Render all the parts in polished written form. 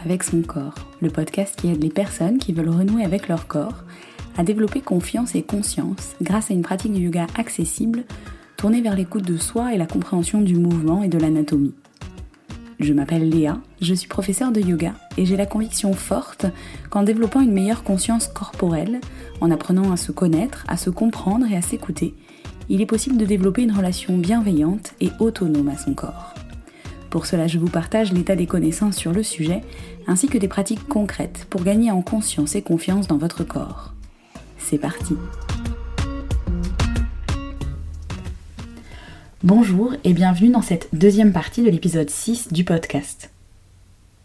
avec son corps, le podcast qui aide les personnes qui veulent renouer avec leur corps à développer confiance et conscience grâce à une pratique du yoga accessible, tournée vers l'écoute de soi et la compréhension du mouvement et de l'anatomie. Je m'appelle Léa, je suis professeure de yoga et j'ai la conviction forte qu'en développant une meilleure conscience corporelle, en apprenant à se connaître, à se comprendre et à s'écouter, il est possible de développer une relation bienveillante et autonome à son corps. Pour cela, je vous partage l'état des connaissances sur le sujet, ainsi que des pratiques concrètes pour gagner en conscience et confiance dans votre corps. C'est parti! Bonjour et bienvenue dans cette deuxième partie de l'épisode 6 du podcast.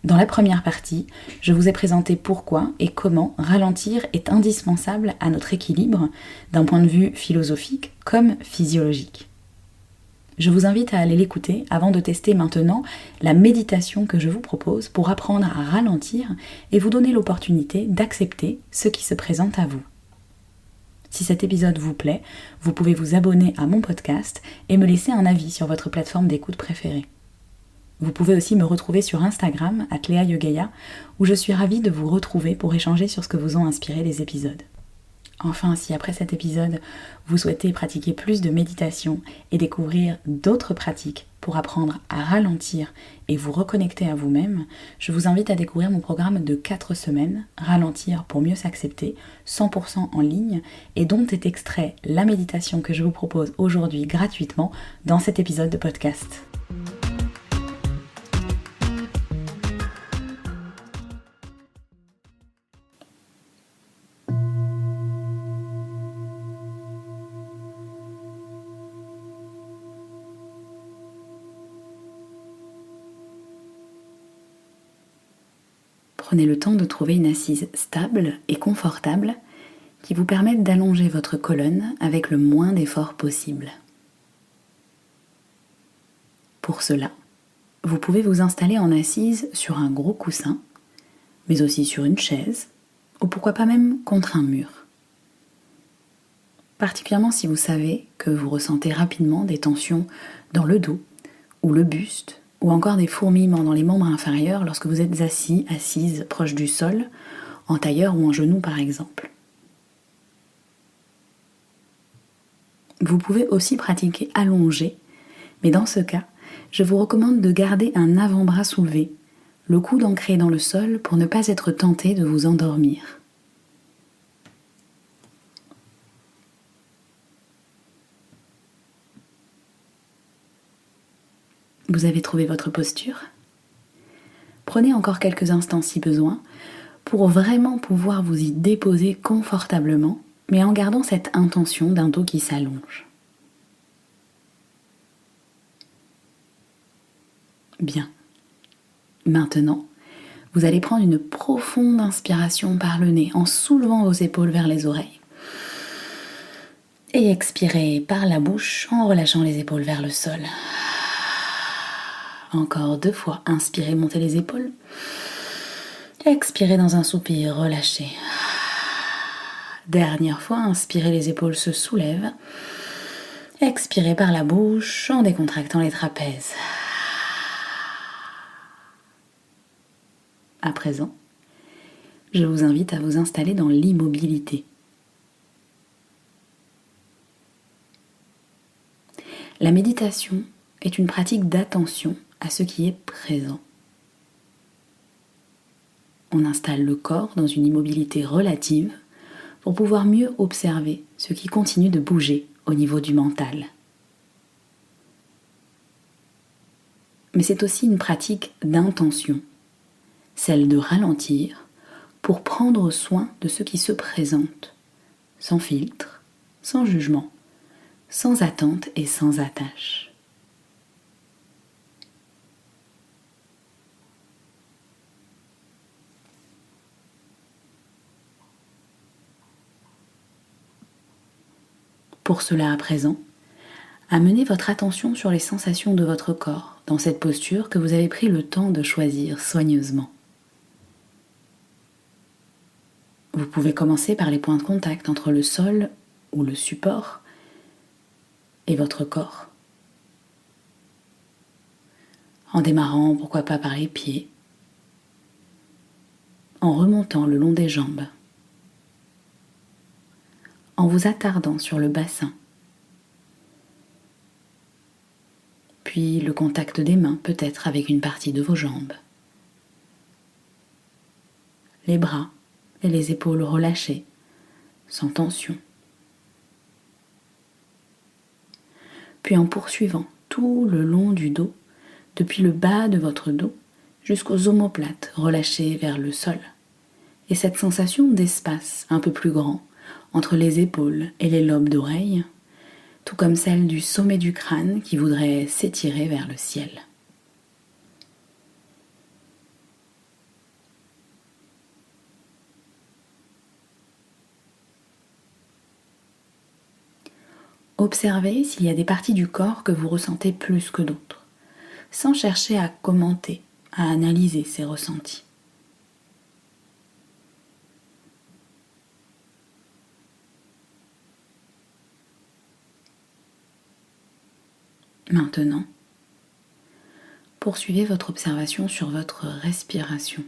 Dans la première partie, je vous ai présenté pourquoi et comment ralentir est indispensable à notre équilibre d'un point de vue philosophique comme physiologique. Je vous invite à aller l'écouter avant de tester maintenant la méditation que je vous propose pour apprendre à ralentir et vous donner l'opportunité d'accepter ce qui se présente à vous. Si cet épisode vous plaît, vous pouvez vous abonner à mon podcast et me laisser un avis sur votre plateforme d'écoute préférée. Vous pouvez aussi me retrouver sur Instagram, @leayogaya, où je suis ravie de vous retrouver pour échanger sur ce que vous ont inspiré les épisodes. Enfin, si après cet épisode, vous souhaitez pratiquer plus de méditation et découvrir d'autres pratiques pour apprendre à ralentir et vous reconnecter à vous-même, je vous invite à découvrir mon programme de 4 semaines, Ralentir pour mieux s'accepter, 100% en ligne, et dont est extrait la méditation que je vous propose aujourd'hui gratuitement dans cet épisode de podcast. Prenez le temps de trouver une assise stable et confortable qui vous permette d'allonger votre colonne avec le moins d'efforts possible. Pour cela, vous pouvez vous installer en assise sur un gros coussin, mais aussi sur une chaise, ou pourquoi pas même contre un mur. Particulièrement si vous savez que vous ressentez rapidement des tensions dans le dos ou le buste, ou encore des fourmillements dans les membres inférieurs lorsque vous êtes assis, assise, proche du sol, en tailleur ou en genou par exemple. Vous pouvez aussi pratiquer allongé, mais dans ce cas, je vous recommande de garder un avant-bras soulevé, le coude ancré dans le sol pour ne pas être tenté de vous endormir. Vous avez trouvé votre posture ? Prenez encore quelques instants si besoin pour vraiment pouvoir vous y déposer confortablement, mais en gardant cette intention d'un dos qui s'allonge. Bien. Maintenant, vous allez prendre une profonde inspiration par le nez en soulevant vos épaules vers les oreilles. Et expirez par la bouche en relâchant les épaules vers le sol. Encore 2 fois, inspirez, montez les épaules. Expirez dans un soupir, relâchez. Dernière fois, inspirez, les épaules se soulèvent. Expirez par la bouche en décontractant les trapèzes. À présent, je vous invite à vous installer dans l'immobilité. La méditation est une pratique d'attention à ce qui est présent. On installe le corps dans une immobilité relative pour pouvoir mieux observer ce qui continue de bouger au niveau du mental. Mais c'est aussi une pratique d'intention, celle de ralentir pour prendre soin de ce qui se présente, sans filtre, sans jugement, sans attente et sans attache. Pour cela à présent, amenez votre attention sur les sensations de votre corps dans cette posture que vous avez pris le temps de choisir soigneusement. Vous pouvez commencer par les points de contact entre le sol ou le support et votre corps. En démarrant, pourquoi pas par les pieds, en remontant le long des jambes, en vous attardant sur le bassin, puis le contact des mains peut-être avec une partie de vos jambes, les bras et les épaules relâchées, sans tension. Puis en poursuivant tout le long du dos, depuis le bas de votre dos jusqu'aux omoplates relâchées vers le sol. Et cette sensation d'espace un peu plus grand entre les épaules et les lobes d'oreilles, tout comme celle du sommet du crâne qui voudrait s'étirer vers le ciel. Observez s'il y a des parties du corps que vous ressentez plus que d'autres, sans chercher à commenter, à analyser ces ressentis. Maintenant, poursuivez votre observation sur votre respiration,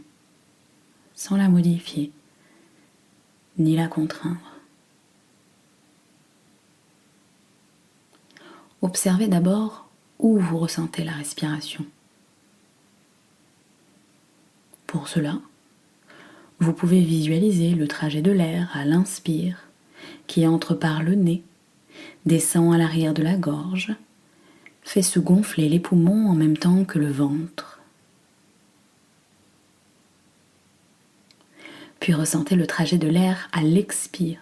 sans la modifier, ni la contraindre. Observez d'abord où vous ressentez la respiration. Pour cela, vous pouvez visualiser le trajet de l'air à l'inspire qui entre par le nez, descend à l'arrière de la gorge, fait se gonfler les poumons en même temps que le ventre. Puis ressentez le trajet de l'air à l'expire,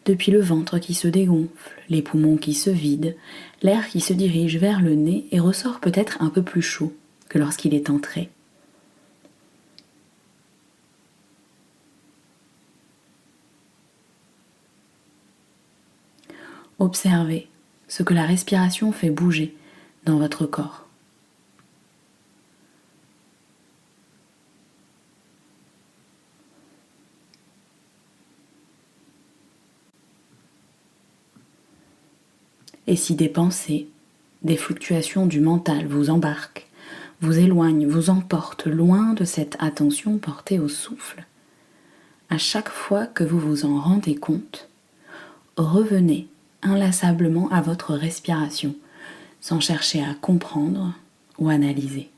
depuis le ventre qui se dégonfle, les poumons qui se vident, l'air qui se dirige vers le nez et ressort peut-être un peu plus chaud que lorsqu'il est entré. Observez ce que la respiration fait bouger dans votre corps. Et si des pensées, des fluctuations du mental vous embarquent, vous éloignent, vous emportent loin de cette attention portée au souffle, à chaque fois que vous vous en rendez compte, revenez inlassablement à votre respiration, sans chercher à comprendre ou analyser.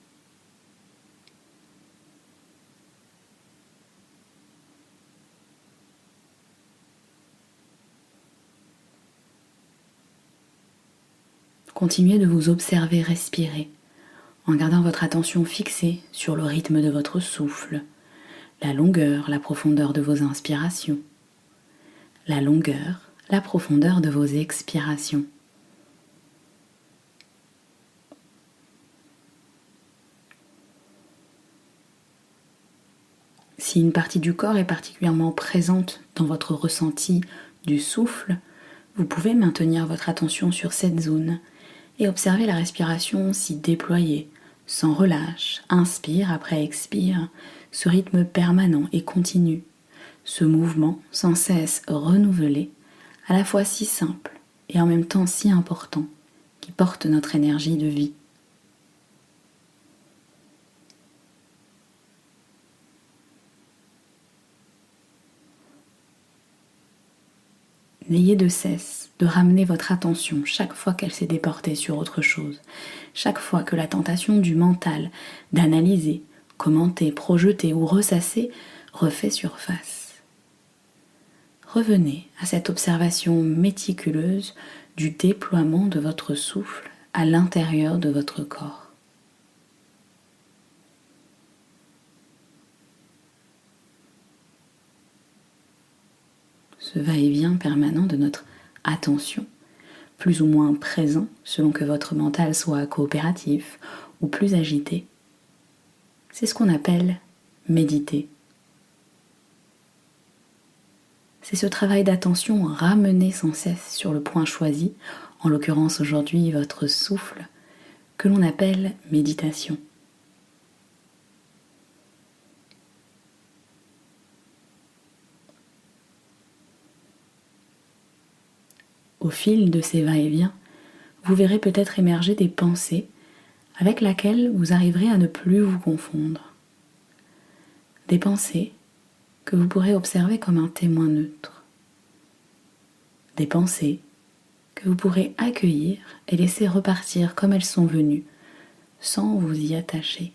Continuez de vous observer respirer, en gardant votre attention fixée sur le rythme de votre souffle, la longueur, la profondeur de vos inspirations, la longueur, la profondeur de vos expirations. Si une partie du corps est particulièrement présente dans votre ressenti du souffle, vous pouvez maintenir votre attention sur cette zone et observer la respiration s'y déployer, sans relâche, inspire après expire, ce rythme permanent et continu, ce mouvement sans cesse renouvelé, à la fois si simple et en même temps si important, qui porte notre énergie de vie. N'ayez de cesse de ramener votre attention chaque fois qu'elle s'est déportée sur autre chose, chaque fois que la tentation du mental d'analyser, commenter, projeter ou ressasser refait surface. Revenez à cette observation méticuleuse du déploiement de votre souffle à l'intérieur de votre corps. Ce va-et-vient permanent de notre attention, plus ou moins présent selon que votre mental soit coopératif ou plus agité, c'est ce qu'on appelle méditer. C'est ce travail d'attention ramené sans cesse sur le point choisi, en l'occurrence aujourd'hui votre souffle, que l'on appelle méditation. Au fil de ces va-et-vient, vous verrez peut-être émerger des pensées avec lesquelles vous arriverez à ne plus vous confondre. Des pensées que vous pourrez observer comme un témoin neutre. Des pensées que vous pourrez accueillir et laisser repartir comme elles sont venues, sans vous y attacher.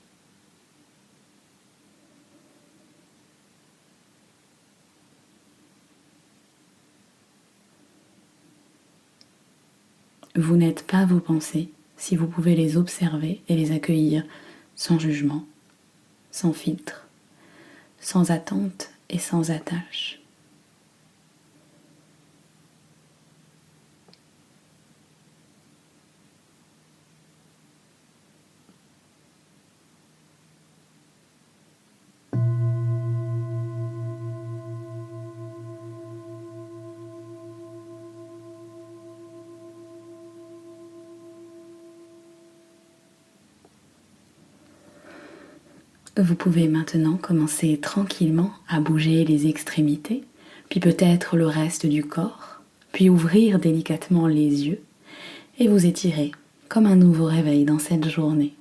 Vous n'êtes pas vos pensées si vous pouvez les observer et les accueillir sans jugement, sans filtre, sans attente et sans attache. Vous pouvez maintenant commencer tranquillement à bouger les extrémités, puis peut-être le reste du corps, puis ouvrir délicatement les yeux et vous étirer comme un nouveau réveil dans cette journée.